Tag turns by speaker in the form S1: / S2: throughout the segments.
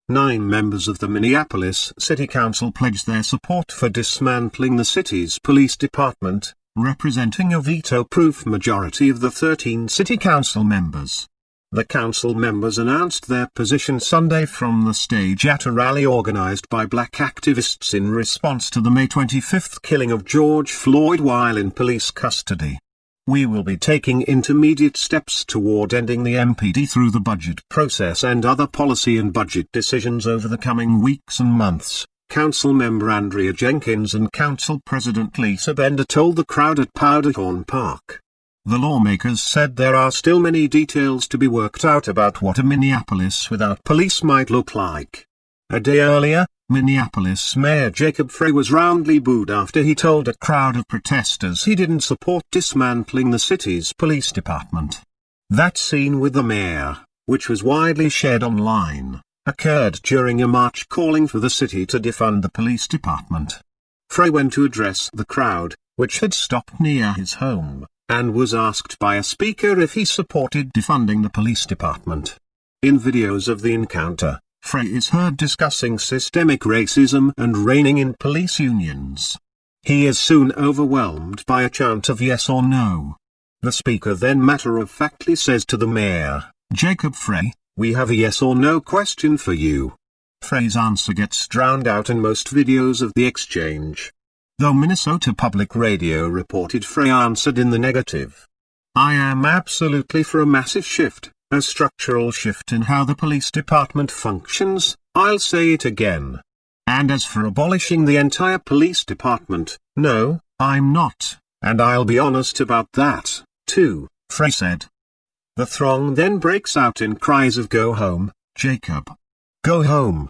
S1: 9 members of the Minneapolis City Council pledged their support for dismantling the city's police department, representing a veto-proof majority of the 13 city council members. The council members announced their position Sunday from the stage at a rally organized by black activists in response to the May 25 killing of George Floyd while in police custody. "We will be taking intermediate steps toward ending the MPD through the budget process and other policy and budget decisions over the coming weeks and months," Council member Andrea Jenkins and Council President Lisa Bender told the crowd at Powderhorn Park. The lawmakers said there are still many details to be worked out about what a Minneapolis without police might look like. A day earlier, Minneapolis Mayor Jacob Frey was roundly booed after he told a crowd of protesters he didn't support dismantling the city's police department. That scene with the mayor, which was widely shared online, occurred during a march calling for the city to defund the police department. Frey went to address the crowd, which had stopped near his home, and was asked by a speaker if he supported defunding the police department. In videos of the encounter, Frey is heard discussing systemic racism and reigning in police unions. He is soon overwhelmed by a chant of yes or no. The speaker then matter-of-factly says to the mayor, Jacob Frey, "We have a yes or no question for you." Frey's answer gets drowned out in most videos of the exchange. Though Minnesota Public Radio reported Frey answered in the negative. "I am absolutely for a massive shift. A structural shift in how the police department functions, I'll say it again. And as for abolishing the entire police department, no, I'm not, and I'll be honest about that, too," Frey said. The throng then breaks out in cries of "Go home, Jacob. Go home."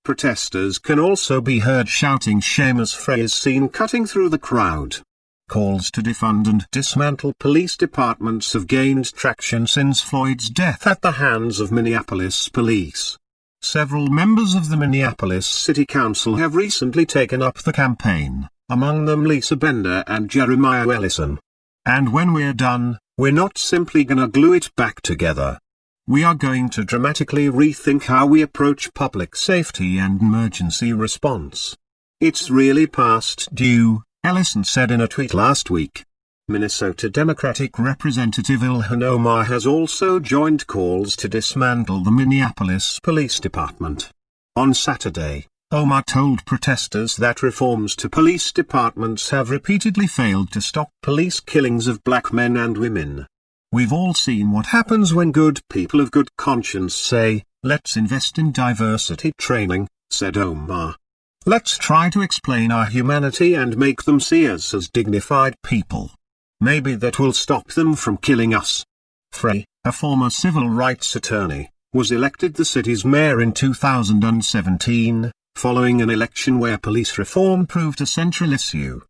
S1: Protesters can also be heard shouting shame as Frey is seen cutting through the crowd. Calls to defund and dismantle police departments have gained traction since Floyd's death at the hands of Minneapolis police. Several members of the Minneapolis City Council have recently taken up the campaign, among them Lisa Bender and Jeremiah Ellison. "And when we're done, we're not simply gonna glue it back together. We are going to dramatically rethink how we approach public safety and emergency response. It's really past due," Ellison said in a tweet last week. Minnesota Democratic Representative Ilhan Omar has also joined calls to dismantle the Minneapolis Police Department. On Saturday, Omar told protesters that reforms to police departments have repeatedly failed to stop police killings of black men and women. "We've all seen what happens when good people of good conscience say, 'Let's invest in diversity training,'" said Omar. "Let's try to explain our humanity and make them see us as dignified people. Maybe that will stop them from killing us." Frey, a former civil rights attorney, was elected the city's mayor in 2017, following an election where police reform proved a central issue.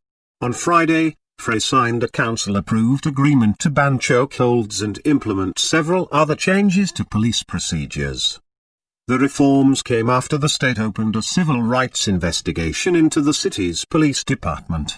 S1: On Friday, Frey signed a council-approved agreement to ban chokeholds and implement several other changes to police procedures. The reforms came after the state opened a civil rights investigation into the city's police department.